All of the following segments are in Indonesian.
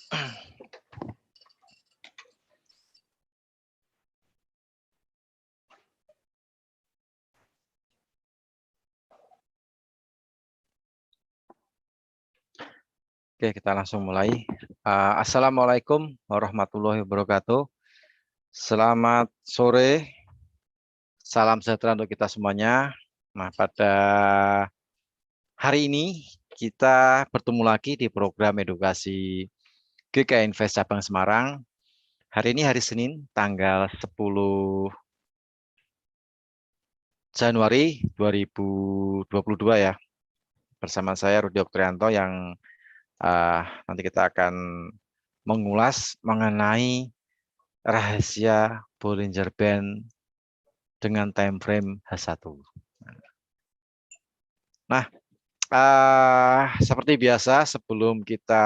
Oke, kita langsung mulai. Assalamualaikum warahmatullahi wabarakatuh. Selamat sore, salam sejahtera untuk kita semuanya. Nah, pada hari ini kita bertemu lagi di program edukasi GK Invest Cabang Semarang. Hari ini hari Senin, tanggal 10 Januari 2022 ya. Bersama saya Rudi Oktrianto yang nanti kita akan mengulas mengenai rahasia Bollinger Band dengan time frame H1. Nah, seperti biasa sebelum kita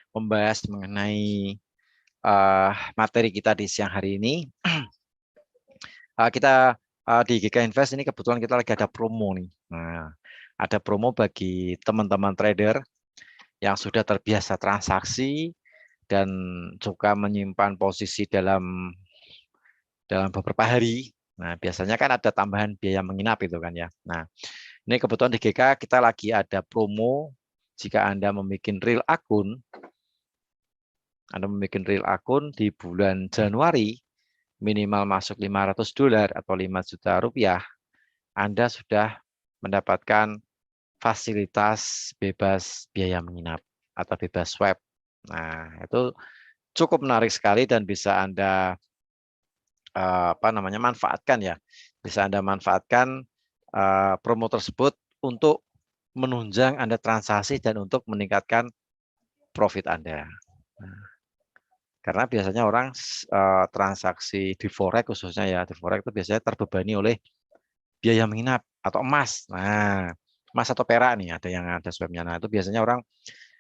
membahas mengenai materi kita di siang hari ini, kita di GK Invest ini kebetulan kita lagi ada promo nih. Nah, ada promo bagi teman-teman trader yang sudah terbiasa transaksi dan suka menyimpan posisi dalam beberapa hari. Nah, biasanya kan ada tambahan biaya menginap itu kan ya. Nah, ini kebetulan di GK kita lagi ada promo. Jika Anda membuat real akun di bulan Januari, minimal masuk $500 atau 5 juta rupiah, Anda sudah mendapatkan fasilitas bebas biaya menginap atau bebas swab. Nah, itu cukup menarik sekali dan bisa Anda manfaatkan ya. Bisa Anda manfaatkan promo tersebut untuk menunjang Anda transaksi dan untuk meningkatkan profit Anda. Nah, karena biasanya orang transaksi di forex khususnya ya, di forex itu biasanya terbebani oleh biaya menginap atau emas. Nah, emas atau perak nih ada yang ada swabnya. Nah, itu biasanya orang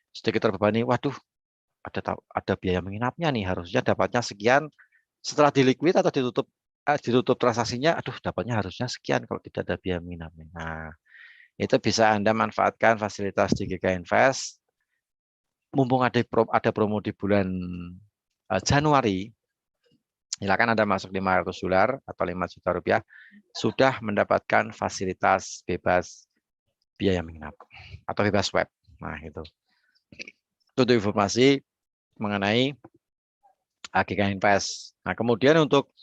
sedikit terbebani, waduh, ada biaya menginapnya nih, harusnya dapatnya sekian, setelah diliquid atau ditutup transaksinya, aduh dapatnya harusnya sekian kalau tidak ada biaya menginapnya. Nah, itu bisa Anda manfaatkan fasilitas di GK Invest. Mumpung ada promo di bulan Januari, silakan Anda masuk $500 atau 5 juta rupiah, sudah mendapatkan fasilitas bebas biaya menginap atau bebas web. Nah, itu informasi mengenai GK Invest. Nah, kemudian untuk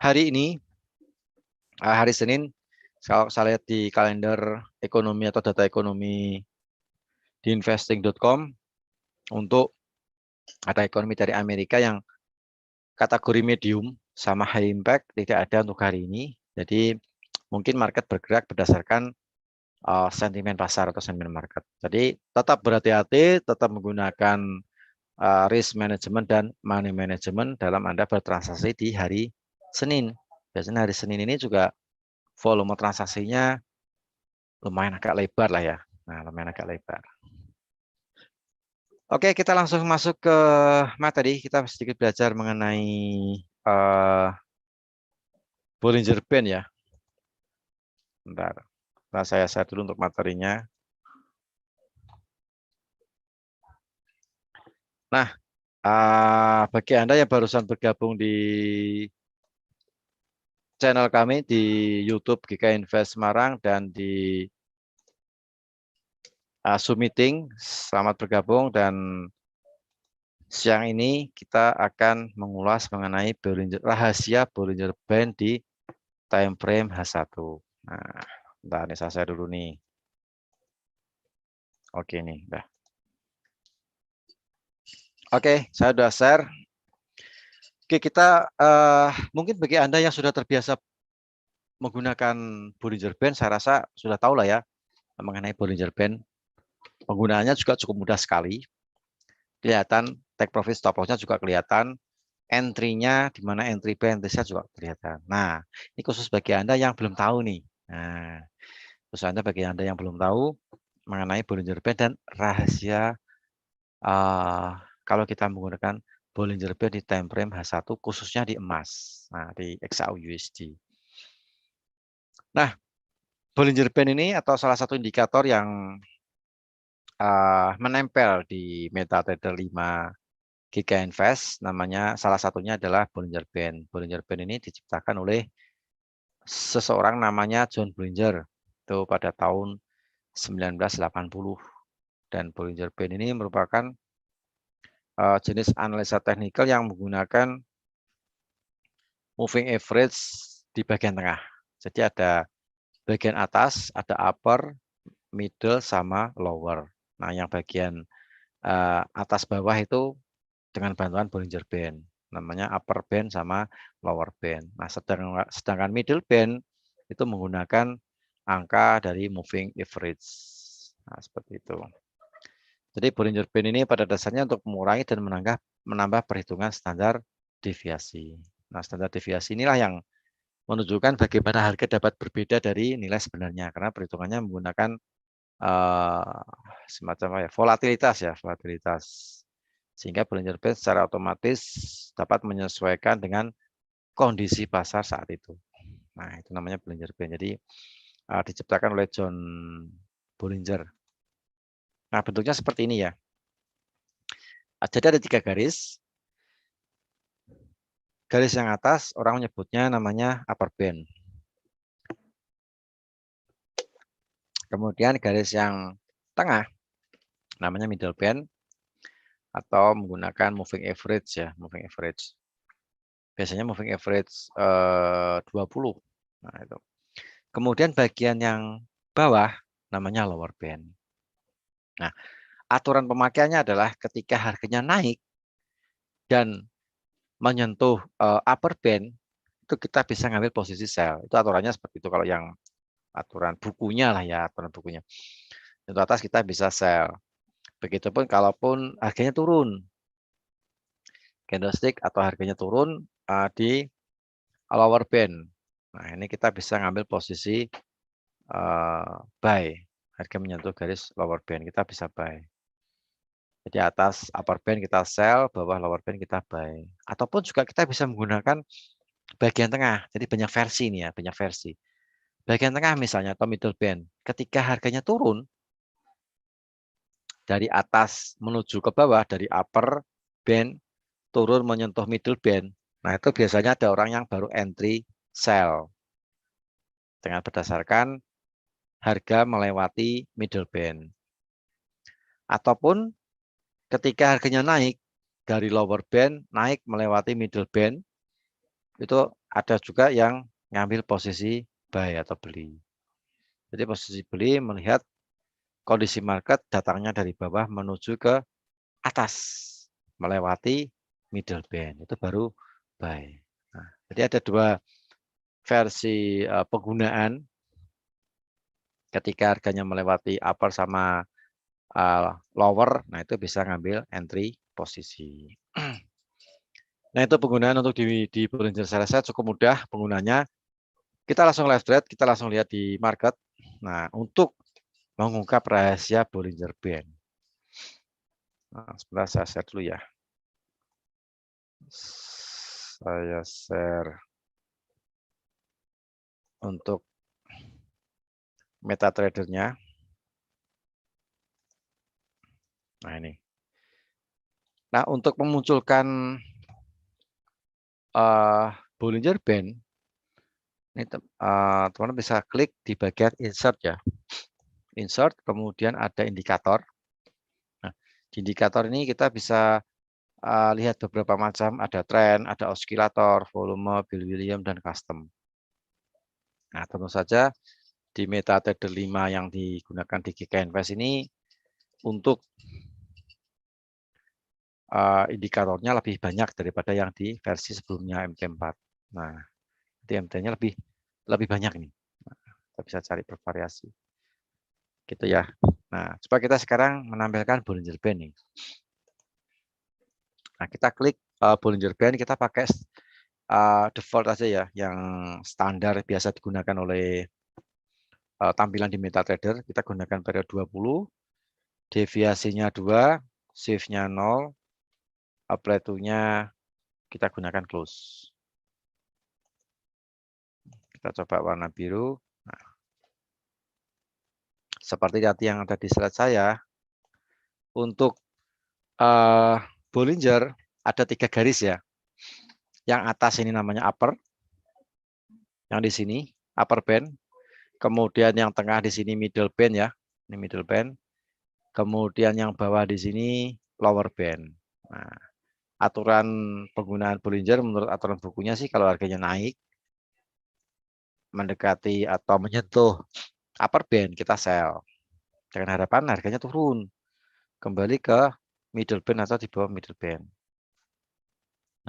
hari ini, hari Senin, kalau saya lihat di kalender ekonomi atau data ekonomi di investing.com, untuk ada ekonomi dari Amerika yang kategori medium sama high impact tidak ada untuk hari ini. Jadi mungkin market bergerak berdasarkan sentimen pasar atau sentimen market. Jadi tetap berhati-hati, tetap menggunakan risk management dan money management dalam Anda bertransaksi di hari Senin. Biasanya hari Senin ini juga volume transaksinya lumayan agak lebar lah ya. Nah, lumayan agak lebar. Oke, kita langsung masuk ke materi. Kita sedikit belajar mengenai Bollinger Band ya. Bentar. Nah, saya share dulu untuk materinya. Nah, bagi Anda yang barusan bergabung di channel kami di YouTube GK Invest Semarang dan di Zoom Meeting, selamat bergabung, dan siang ini kita akan mengulas mengenai rahasia Bollinger Band di time frame H1. Nah, bentar nih saya share dulu nih. Oke nih, udah. Oke, saya sudah share. Oke, kita mungkin bagi Anda yang sudah terbiasa menggunakan Bollinger Band, saya rasa sudah tahu lah ya mengenai Bollinger Band. Penggunaannya juga cukup mudah sekali. Kelihatan take profit stop loss-nya juga kelihatan. Entry-nya di mana entry buy, entry sell juga kelihatan. Nah, ini khusus bagi Anda yang belum tahu nih. Nah, khusus bagi Anda yang belum tahu mengenai Bollinger Band dan rahasia kalau kita menggunakan Bollinger Band di time frame H1 khususnya di emas. Nah, di XAU-USD. Nah, Bollinger Band ini atau salah satu indikator yang menempel di MetaTrader 5 Giga Invest, namanya salah satunya adalah Bollinger Band. Bollinger Band ini diciptakan oleh seseorang namanya John Bollinger itu pada tahun 1980, dan Bollinger Band ini merupakan jenis analisa teknikal yang menggunakan moving average di bagian tengah. Jadi ada bagian atas, ada upper, middle, sama lower. Nah, yang bagian atas bawah itu dengan bantuan Bollinger Band. Namanya upper band sama lower band. Nah, sedangkan middle band itu menggunakan angka dari moving average. Nah, seperti itu. Jadi Bollinger Band ini pada dasarnya untuk mengurangi dan menambah perhitungan standar deviasi. Nah, standar deviasi inilah yang menunjukkan bagaimana harga dapat berbeda dari nilai sebenarnya, karena perhitungannya menggunakan semacam volatilitas ya, volatilitas. Sehingga Bollinger Band secara otomatis dapat menyesuaikan dengan kondisi pasar saat itu. Nah, itu namanya Bollinger Band. Jadi diciptakan oleh John Bollinger. Nah, bentuknya seperti ini ya. Jadi ada 3 garis. Garis yang atas orang menyebutnya namanya upper band. Kemudian garis yang tengah namanya middle band atau menggunakan moving average ya, moving average. Biasanya moving average 20. Nah, itu. Kemudian bagian yang bawah namanya lower band. Nah, aturan pemakaiannya adalah ketika harganya naik dan menyentuh upper band, itu kita bisa ngambil posisi sell. Itu aturannya seperti itu kalau yang aturan bukunya lah ya, aturan bukunya. Untuk atas kita bisa sell. Begitupun kalaupun harganya turun, candlestick atau harganya turun di lower band. Nah, ini kita bisa ngambil posisi buy. Harga menyentuh garis lower band, kita bisa buy. Jadi atas upper band kita sell, bawah lower band kita buy. Ataupun juga kita bisa menggunakan bagian tengah. Jadi banyak versi nih ya, banyak versi. Bagian tengah misalnya atau middle band. Ketika harganya turun dari atas menuju ke bawah, dari upper band turun menyentuh middle band. Nah, itu biasanya ada orang yang baru entry sell dengan berdasarkan harga melewati middle band. Ataupun ketika harganya naik dari lower band naik melewati middle band, itu ada juga yang ngambil posisi buy atau beli. Jadi posisi beli melihat kondisi market datangnya dari bawah menuju ke atas melewati middle band, itu baru buy. Nah, jadi ada 2 versi penggunaan ketika harganya melewati upper sama lower. Nah, itu bisa ngambil entry posisi. Nah, itu penggunaan untuk di Bollinger Share cukup mudah penggunanya. Kita langsung live trade, kita langsung lihat di market. Nah, untuk mengungkap rahasia Bollinger Band. Nah, sebentar saya share dulu ya. Saya share untuk MetaTrader-nya. Nah, ini. Nah, untuk memunculkan Bollinger Band, ini teman-teman bisa klik di bagian insert ya. Insert, kemudian ada indikator. Nah, di indikator ini kita bisa lihat beberapa macam, ada tren, ada osilator, volume, Bill Williams, dan custom. Nah, tentu saja di MetaTrader 5 yang digunakan di Giga Invest ini untuk indikatornya lebih banyak daripada yang di versi sebelumnya MT4. Nah, di MT-nya lebih banyak nih. Nah, kita bisa cari bervariasi. Gitu ya. Nah, coba kita sekarang menampilkan Bollinger Band nih. Nah, kita klik Bollinger Band, kita pakai default aja ya, yang standar biasa digunakan oleh tampilan di MetaTrader. Kita gunakan periode 20, deviasinya 2, shift-nya 0, apply to-nya kita gunakan close. Kita coba warna biru. Nah, seperti tadi yang ada di slide saya, untuk Bollinger ada 3 garis ya. Yang atas ini namanya upper, yang di sini upper band. Kemudian yang tengah di sini middle band ya, ini middle band. Kemudian yang bawah di sini lower band. Nah, aturan penggunaan Bollinger menurut aturan bukunya sih kalau harganya naik mendekati atau menyentuh upper band kita sell. Dengan harapan harganya turun kembali ke middle band atau di bawah middle band.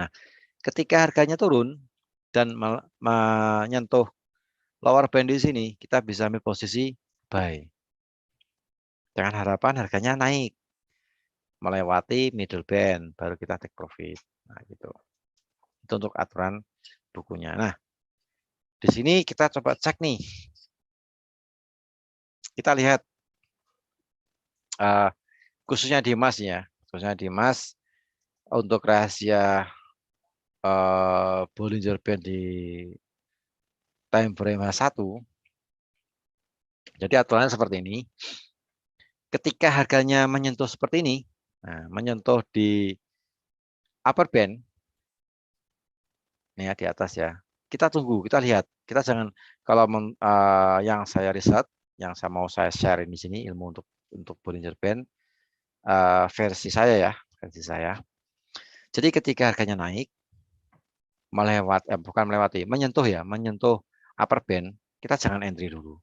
Nah, ketika harganya turun dan menyentuh lower band di sini, kita bisa ambil posisi buy. Dengan harapan harganya naik melewati middle band, baru kita take profit. Nah, gitu. Itu untuk aturan bukunya. Nah, di sini kita coba cek nih. Kita lihat khususnya di emas ya, khususnya di emas untuk rahasia Bollinger Band di time frame H1. Jadi aturannya seperti ini. Ketika harganya menyentuh seperti ini, nah, menyentuh di upper band, nih ya di atas ya. Kita tunggu, kita lihat. Kita jangan kalau yang saya riset, yang saya mau saya share di sini ilmu untuk Bollinger Band versi saya ya, versi saya. Jadi ketika harganya naik bukan melewati, menyentuh ya, menyentuh upper band, kita jangan entry dulu.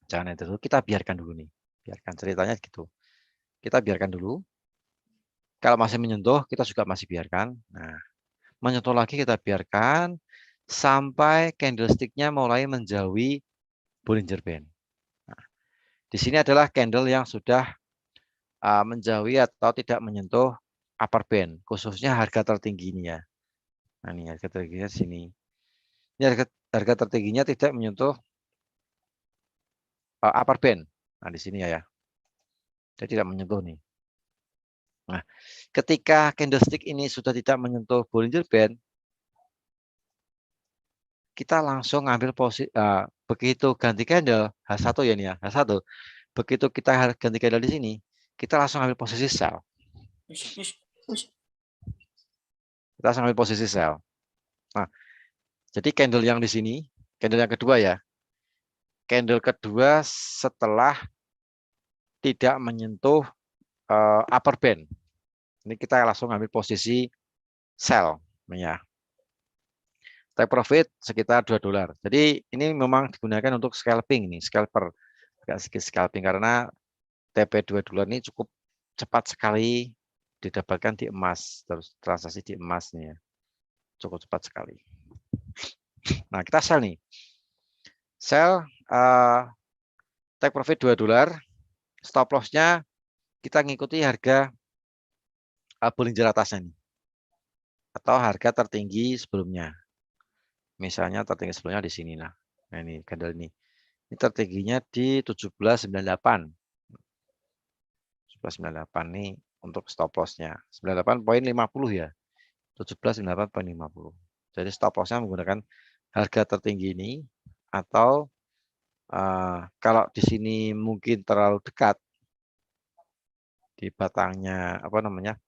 Jangan entry dulu, kita biarkan dulu nih. Biarkan ceritanya gitu. Kita biarkan dulu. Kalau masih menyentuh, kita juga masih biarkan. Nah, menyentuh lagi kita biarkan sampai candlestick-nya mulai menjauhi Bollinger Band. Nah, di sini adalah candle yang sudah menjauhi atau tidak menyentuh upper band, khususnya harga tertinggi ini ya. Nah, ini harga tertingginya sini. Ini harga tertingginya tidak menyentuh upper band. Nah, di sini ya. Dia tidak menyentuh nih. Nah, ketika candlestick ini sudah tidak menyentuh Bollinger Band, kita langsung ngambil posisi begitu ganti candle H1 ya nih ya, H1. Begitu kita ganti candle di sini, kita langsung ambil posisi sell. Kita langsung ambil posisi sell. Nah, jadi candle yang di sini, candle yang kedua ya. Candle kedua setelah tidak menyentuh upper band. Ini kita langsung ambil posisi sell ya. Take profit sekitar $2. Jadi ini memang digunakan untuk scalping nih, scalper. Agak sedikit scalping karena TP $2 ini cukup cepat sekali didapatkan di emas, terus transaksi di emas nih ya. Cukup cepat sekali. Nah, kita sell nih. Sell take profit $2. Stop loss-nya kita ngikuti harga Bollinger atasnya nih. Atau harga tertinggi sebelumnya. Misalnya tertinggi sebelumnya di sini nah. Nah, ini candle ini. Ini tertingginya di 1798. 1798 nih untuk stop loss-nya. 98,50 ya. 1798,50. Jadi stop loss-nya menggunakan harga tertinggi ini atau kalau di sini mungkin terlalu dekat di batangnya apa namanya?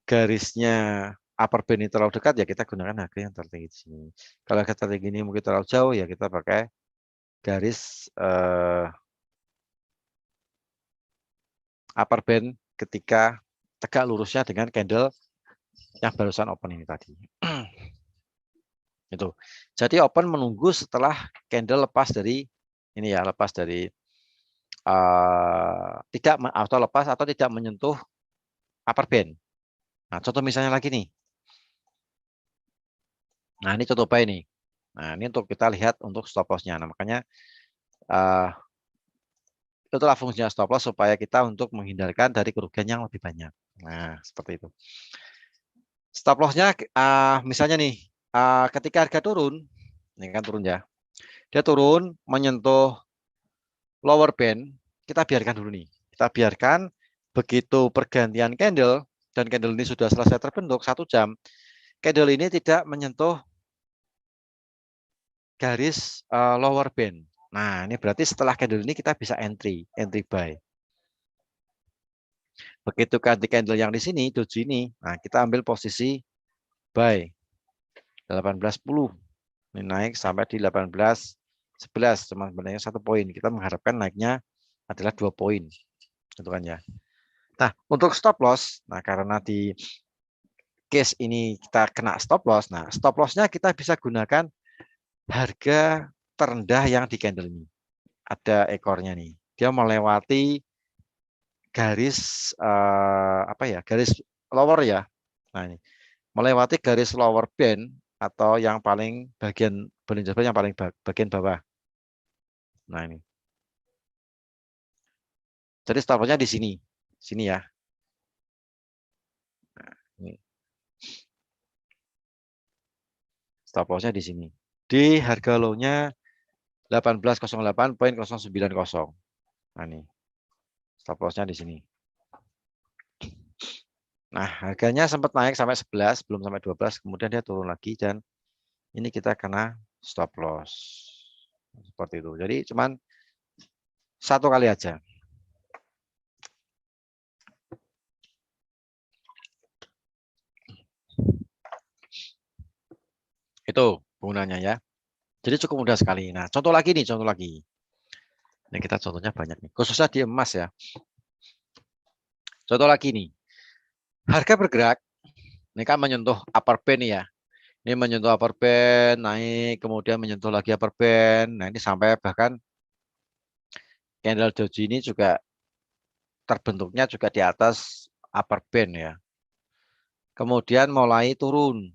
Garisnya upper band ini terlalu dekat ya kita gunakan harga yang tertinggi di sini. Kalau harga tertinggi ini mungkin terlalu jauh ya kita pakai garis upper band ketika tegak lurusnya dengan candle yang barusan open ini tadi. Itu. Jadi open menunggu setelah candle lepas dari ini ya, lepas dari tidak atau lepas atau tidak menyentuh upper band. Nah, contoh misalnya lagi nih. Nah, ini contoh buy nih. Nah, ini untuk kita lihat untuk stop loss-nya. Nah, makanya itulah fungsinya stop loss supaya kita untuk menghindarkan dari kerugian yang lebih banyak. Nah, seperti itu. Stop loss-nya misalnya nih, ketika harga turun, ini kan turun ya. Dia turun menyentuh lower band, kita biarkan dulu nih. Kita biarkan begitu pergantian candle dan candle ini sudah selesai terbentuk 1 jam, candle ini tidak menyentuh garis lower band. Nah, ini berarti setelah candle ini kita bisa entry buy. Begitu ganti candle yang di sini, doji ini, nah kita ambil posisi buy 18.10. Ini naik sampai di 18.11, cuma sebenarnya 1 poin. Kita mengharapkan naiknya adalah 2 poin. Gitu kan ya. Nah, untuk stop loss, nah karena di case ini kita kena stop loss, nah stop lossnya kita bisa gunakan harga terendah yang di candle ini. Ada ekornya nih. Dia melewati garis apa ya? Garis lower ya. Nah, ini melewati garis lower band atau yang paling bagian Bollinger Band yang paling bagian bawah. Nah, ini. Jadi stop lossnya di sini. Sini ya. Nah, ini. Stop lossnya di sini. Di harga low-nya 1808.090. Nah, ini. Stop loss-nya di sini. Nah, harganya sempat naik sampai 11, belum sampai 12, kemudian dia turun lagi dan ini kita kena stop loss. Seperti itu. Jadi cuman 1 kali aja. Itu penggunanya ya. Jadi cukup mudah sekali. Nah, contoh lagi nih, contoh lagi. Ini kita contohnya banyak nih. Khususnya di emas ya. Contoh lagi nih. Harga bergerak. Ini kan menyentuh upper band ya. Ini menyentuh upper band, naik, kemudian menyentuh lagi upper band. Nah, ini sampai bahkan candle doji ini juga terbentuknya juga di atas upper band ya. Kemudian mulai turun.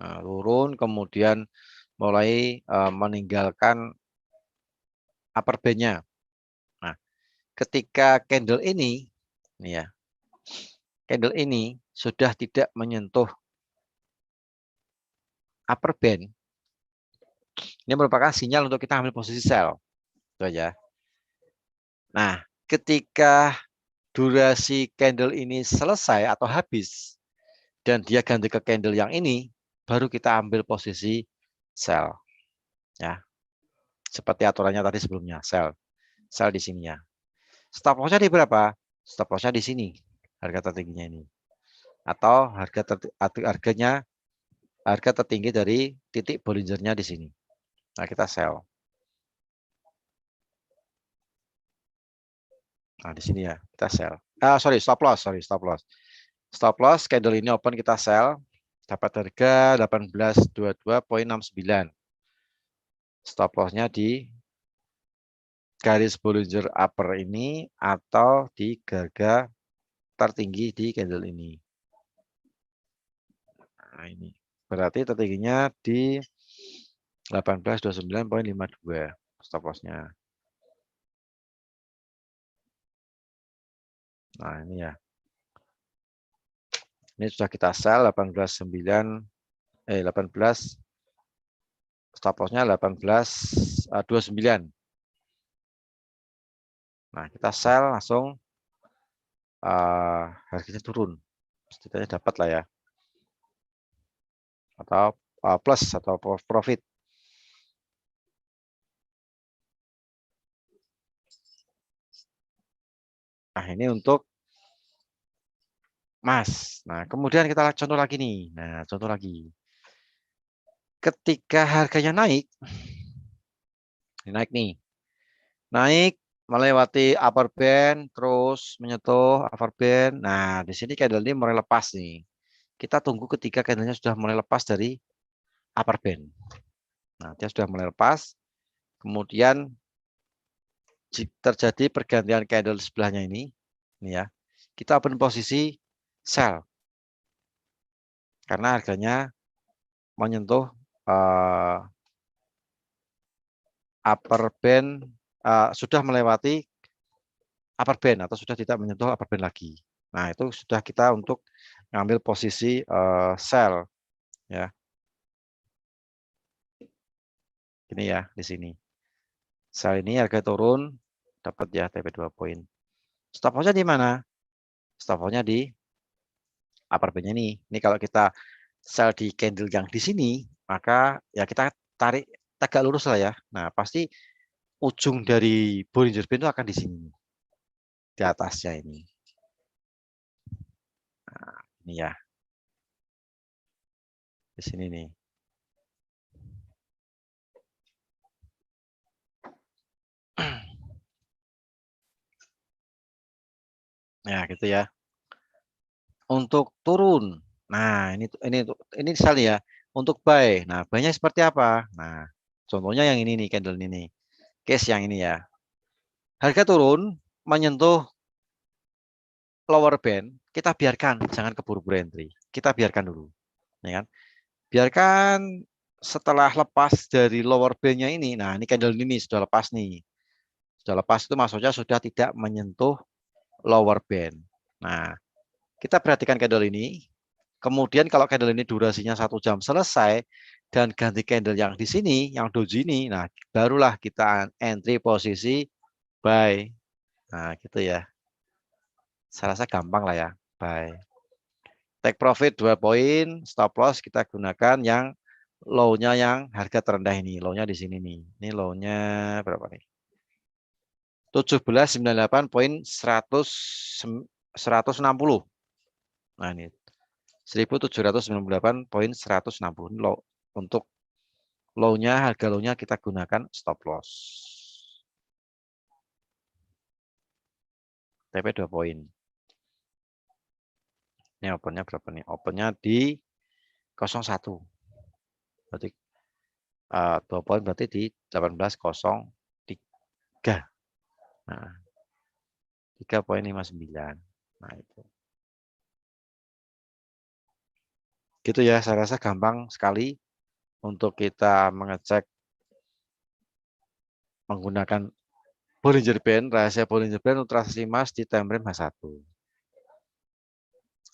Nah, turun, kemudian mulai meninggalkan upper band-nya. Nah, ketika candle ini, nih ya, candle ini sudah tidak menyentuh upper band, ini merupakan sinyal untuk kita ambil posisi sell. Itu aja. Nah, ketika durasi candle ini selesai atau habis, dan dia ganti ke candle yang ini, baru kita ambil posisi sell. Ya, seperti aturannya tadi sebelumnya, sell. Sell di sini ya. Stop loss-nya di berapa? Stop loss-nya di sini, harga tertingginya ini. Atau harga tertinggi dari titik Bollinger-nya di sini. Nah, kita sell. Nah, di sini ya, kita sell. Stop loss, stop loss. Stop loss, candle ini open kita sell. Dapat harga 1822.69. Stop loss-nya di garis Bollinger Upper ini atau di harga tertinggi di candle ini. Nah, ini. Berarti tertingginya di 1829.52 stop loss-nya. Nah, ini ya. Ini sudah kita sell 18 stop loss-nya 1829. Nah, kita sell langsung harganya turun. Setidaknya dapat lah ya. Atau plus atau profit. Nah, ini untuk emas. Nah, kemudian kita contoh lagi nih. Nah, contoh lagi. Ketika harganya naik nih. Naik melewati upper band, terus menyentuh upper band. Nah, di sini candle ini mulai lepas nih. Kita tunggu ketika candlenya sudah mulai lepas dari upper band. Nah, dia sudah mulai lepas. Kemudian terjadi pergantian candle sebelahnya ini ya. Kita open posisi sell. Karena harganya menyentuh upper band, sudah melewati upper band atau sudah tidak menyentuh upper band lagi. Nah, itu sudah kita untuk ngambil posisi sell ya. Ini ya di sini. Sell ini harga turun dapat ya TP 2 poin. Stop loss-nya di mana? Stop loss-nya di upper band-nya ini. Ini kalau kita sell di candle yang di sini, maka ya kita tarik tegak lurus lah ya. Nah, pasti ujung dari Bollinger Band itu akan di sini. Di atasnya ini. Ini ya. Di sini nih. Ya, gitu ya. Untuk turun. Nah, ini misalnya ya. Untuk buy. Nah, buy-nya seperti apa? Nah, contohnya yang ini nih, candle ini. Case yang ini ya. Harga turun menyentuh lower band, kita biarkan, jangan keburu-buru entry. Kita biarkan dulu, ya kan? Biarkan setelah lepas dari lower band-nya ini. Nah, ini candle ini sudah lepas nih. Sudah lepas itu maksudnya sudah tidak menyentuh lower band. Nah, kita perhatikan candle ini. Kemudian kalau candle ini durasinya 1 jam selesai dan ganti candle yang di sini, yang doji ini, nah barulah kita entry posisi buy. Nah, gitu ya. Saya rasa gampang lah ya. Buy. Take profit 2 poin, stop loss kita gunakan yang low-nya yang harga terendah ini. Low-nya di sini nih. Ini low-nya berapa nih? 1798.160. Nah, ini 1798.160 low. Untuk low-nya, harga low-nya kita gunakan stop loss. TP 2 poin. Ini opennya berapa nih? Opennya di 01. Berarti 2 poin berarti di 18.03. Nah, 3,59. Nah, itu. Gitu ya, saya rasa gampang sekali untuk kita mengecek menggunakan Bollinger Band, rahasia Bollinger Band untuk transaksi emas di time frame H1.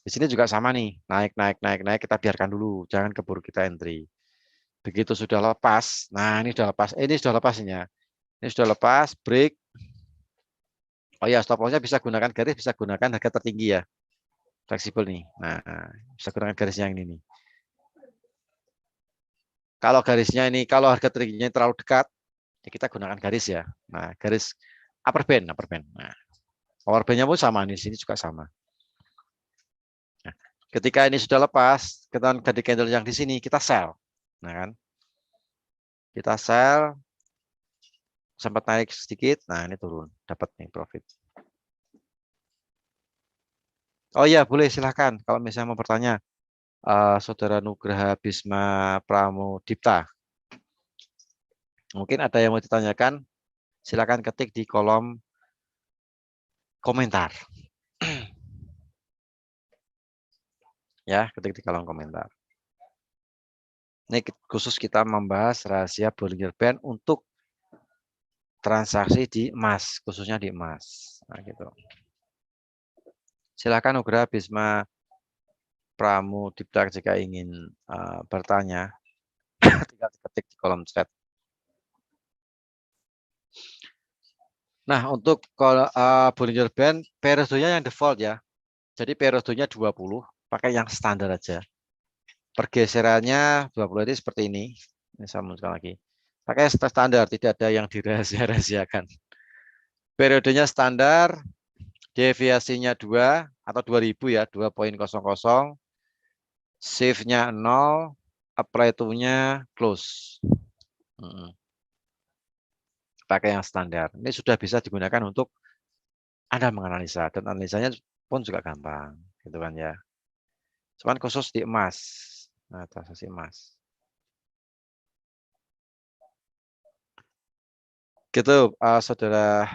Di sini juga sama nih, naik, kita biarkan dulu, jangan keburu kita entry. Begitu sudah lepas, nah ini sudah lepas, ini sudah lepas ini ya. Ini sudah lepas, break. Oh ya, stop loss-nya bisa gunakan garis, bisa gunakan harga tertinggi ya. Fleksibel nih. Nah, bisa gunakan garis yang ini nih. Kalau garisnya ini, kalau harga tertingginya terlalu dekat, ya kita gunakan garis ya. Nah, garis upper band. Nah, lower band-nya pun sama, di sini juga sama. Nah, ketika ini sudah lepas, kita ganti candle yang di sini, kita sell. Nah kan, kita sell, sempat naik sedikit, nah ini turun, dapat nih profit. Oh iya, boleh silahkan kalau misalnya mau bertanya, Saudara Nugraha Bisma Pramudipta. Mungkin ada yang mau ditanyakan, silakan ketik di kolom komentar. Ya, ketik di kolom komentar. Ini khusus kita membahas rahasia Bollinger Band untuk transaksi di emas, khususnya di emas. Nah, gitu. Silakan Nugraha Bisma Pramudipta jika ingin bertanya, tinggal ketik di kolom chat. Nah, untuk Bollinger Band, periodenya yang default ya. Jadi periodenya 20, pakai yang standar aja. Pergeserannya 20 ini seperti ini. Ini saya munculkan lagi. Pakai standar, tidak ada yang dirahasia-rahasiakan. Periodenya standar, deviasinya 2 atau 2000 ya, 2.00. Shift-nya 0, apply to-nya close. Pakai yang standar. Ini sudah bisa digunakan untuk Anda menganalisa, dan analisanya pun juga gampang, gitu kan ya. Cuman khusus di emas. Nah, transaksi emas. Gitu, Saudara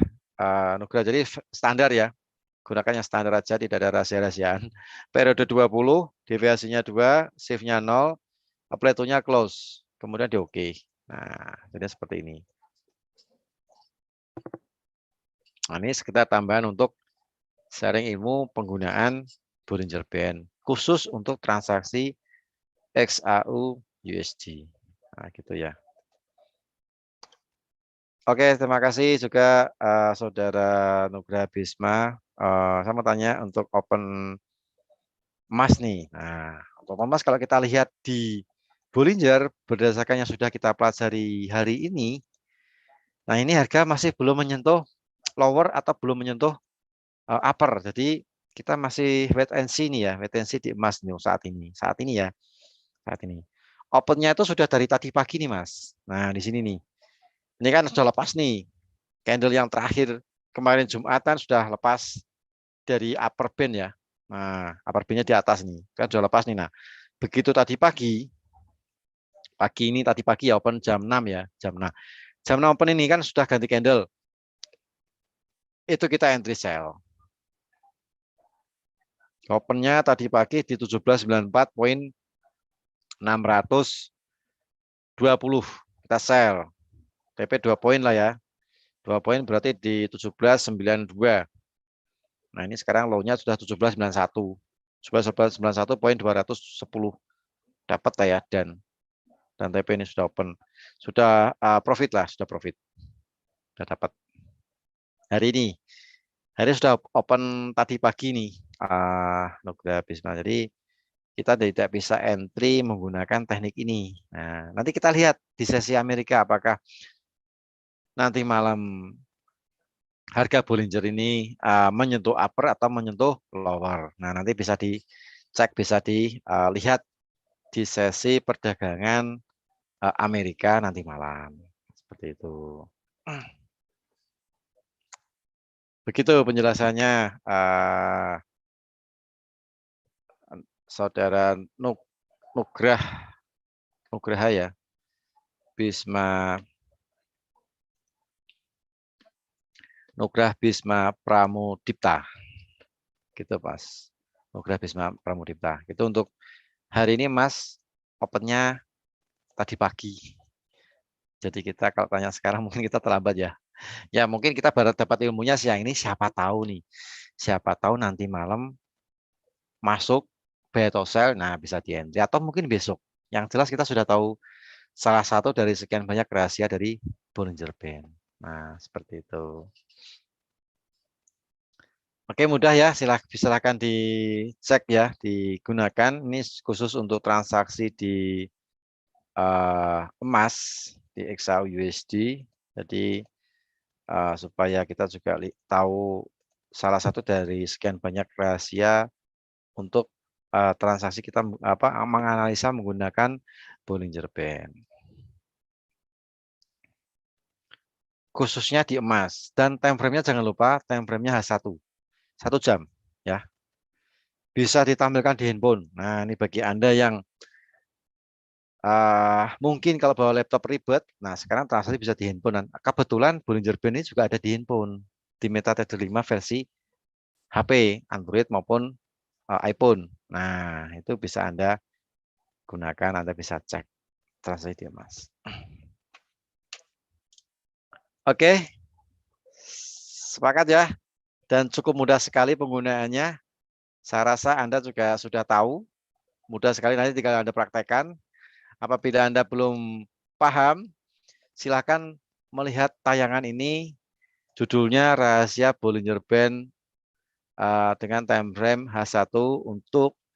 Nugraha. Jadi standar ya. Gunakan yang standar aja, tidak ada rahasia-rahasiaan. Periode 20, deviasinya 2, shift-nya 0, apply to-nya close. Kemudian di OK. Nah, jadi seperti ini. Nah, ini sekitar tambahan untuk sharing ilmu penggunaan Bollinger Band khusus untuk transaksi XAU USD. Nah, gitu ya. Oke, terima kasih juga Saudara Nugraha Bisma. Saya mau tanya untuk open emas nih. Nah, untuk emas kalau kita lihat di Bollinger berdasarkan yang sudah kita pelajari hari ini, nah ini harga masih belum menyentuh lower atau belum menyentuh upper. Jadi Kita masih wait and see nih ya, wait and see di emas nih saat ini. Saat ini ya, saat ini. Opennya itu sudah dari tadi pagi nih Mas. Nah di sini nih. Ini kan sudah lepas nih. Candle yang terakhir kemarin Jumatan sudah lepas dari upper band ya. Nah upper bandnya di atas nih. Kan sudah lepas nih. Nah begitu tadi pagi ini tadi pagi ya open jam 6 ya. Jam 6 open ini kan sudah ganti candle. Itu kita entry sell. Opennya tadi pagi di 1794.620. Kita sell. TP 2 poin lah ya. 2 poin berarti di 1792. Nah, ini sekarang low-nya sudah 1791. 1791.210 dapat lah ya dan TP ini sudah open. Sudah profit lah, sudah profit. Sudah dapat. Hari ini. Hari sudah open tadi pagi nih. Nugra Bisma. Jadi kita tidak bisa entry menggunakan teknik ini. Nah, nanti kita lihat di sesi Amerika apakah nanti malam harga Bollinger ini menyentuh upper atau menyentuh lower. Nah, nanti bisa dicek, bisa dilihat di sesi perdagangan Amerika nanti malam. Seperti itu. Begitu penjelasannya Saudara Nugraha ya. Bisma Nugrah Bisma Pramudipta. Gitu, Mas. Nugrah Bisma Pramudipta. Itu untuk hari ini, Mas, opennya tadi pagi. Jadi kita kalau tanya sekarang mungkin kita terlambat ya. Ya mungkin kita baru dapat ilmunya siang ini, siapa tahu nih. Siapa tahu nanti malam masuk buy atau sell, nah bisa di entry. Atau mungkin besok. Yang jelas kita sudah tahu salah satu dari sekian banyak rahasia dari Bollinger Band. Nah, seperti itu. Oke, mudah ya, silakan dicek ya, digunakan. Ini khusus untuk transaksi di emas, di XAUUSD. Jadi supaya kita juga tahu salah satu dari sekian banyak rahasia untuk transaksi kita menganalisa menggunakan Bollinger Band. Khususnya di emas dan time frame-nya jangan lupa time frame-nya H1. 1 jam ya. Bisa ditampilkan di handphone. Nah, ini bagi Anda yang mungkin kalau bawa laptop ribet, nah sekarang transaksi bisa di handphone. Kebetulan Bollinger Band ini juga ada di handphone, di MetaTrader 5 versi HP, Android maupun iPhone. Nah, itu bisa Anda gunakan, Anda bisa cek transaksi di emas. Oke, sepakat ya? Dan cukup mudah sekali penggunaannya. Saya rasa Anda juga sudah tahu. Mudah sekali, nanti tinggal Anda praktekkan. Apabila Anda belum paham, silakan melihat tayangan ini. Judulnya Rahasia Bollinger Band dengan time frame H1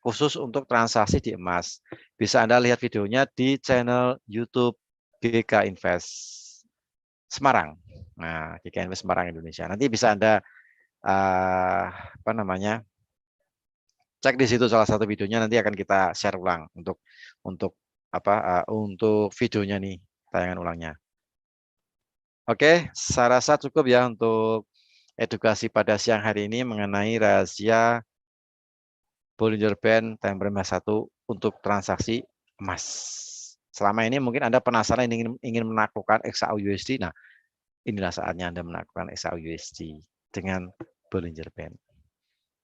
khusus untuk transaksi di emas. Bisa Anda lihat videonya di channel YouTube GK Invest Semarang. Nah, GK Invest Semarang Indonesia. Nanti bisa Anda cek di situ salah satu videonya, nanti akan kita share ulang untuk videonya nih, tayangan ulangnya. Oke, saya rasa cukup ya untuk edukasi pada siang hari ini mengenai rahasia Bollinger Band time frame H1 untuk transaksi emas. Selama ini mungkin Anda penasaran ingin menaklukkan XAUUSD. Nah, inilah saatnya Anda menaklukkan XAUUSD dengan Bollinger Band.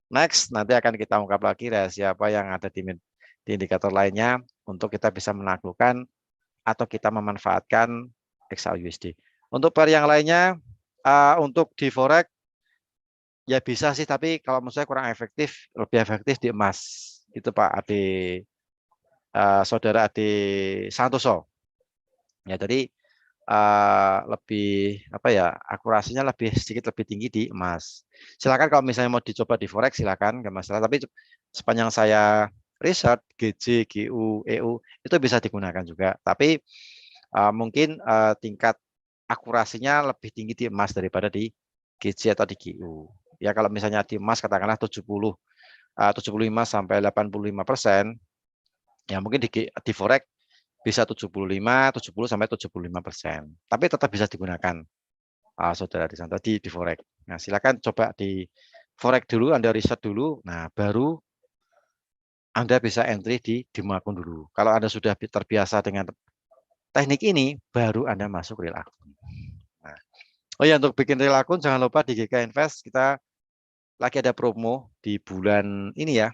Next, nanti akan kita ungkap lagi rahasia apa yang ada di indikator lainnya untuk kita bisa menaklukkan atau kita memanfaatkan XAUUSD. Untuk pair yang lainnya, untuk di forex ya bisa sih, tapi kalau menurut saya kurang efektif, lebih efektif di emas. Itu Pak Ade, Saudara Ade Santoso. Ya, jadi lebih akurasinya sedikit lebih tinggi di emas. Silakan kalau misalnya mau dicoba di forex silakan, nggak masalah. Tapi sepanjang saya riset GJ, GU, EU itu bisa digunakan juga. Tapi mungkin tingkat akurasinya lebih tinggi di emas daripada di GJ atau di GU. Ya kalau misalnya di emas katakanlah 75 sampai 85%, ya mungkin di forex bisa 75, 70 sampai 75%. Tapi tetap bisa digunakan, saudara di sana di forex. Nah, silakan coba di forex dulu, Anda riset dulu. Nah, baru Anda bisa entry di demo akun dulu. Kalau Anda sudah terbiasa dengan teknik ini, baru Anda masuk real akun. Nah, oh ya, untuk bikin real akun jangan lupa di GK Invest kita lagi ada promo di bulan ini ya.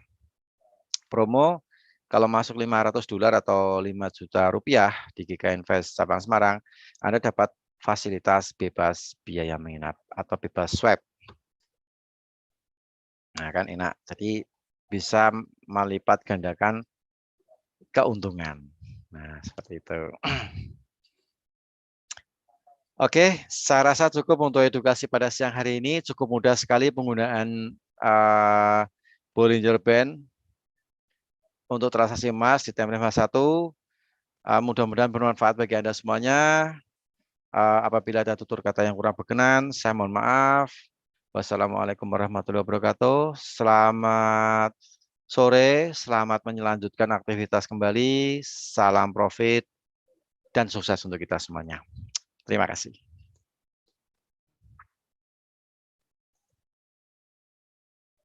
Promo kalau masuk $500 atau 5 juta rupiah di GK Invest cabang Semarang, Anda dapat fasilitas bebas biaya menginap atau bebas swab. Nah, kan enak. Jadi bisa melipat gandakan keuntungan. Nah, seperti itu. Oke, saya rasa cukup untuk edukasi pada siang hari ini. Cukup mudah sekali penggunaan Bollinger Band untuk transaksi emas di TM51. Mudah-mudahan bermanfaat bagi Anda semuanya. Apabila ada tutur kata yang kurang berkenan, saya mohon maaf. Wassalamualaikum warahmatullahi wabarakatuh. Selamat sore, selamat melanjutkan aktivitas kembali. Salam profit dan sukses untuk kita semuanya. Terima kasih.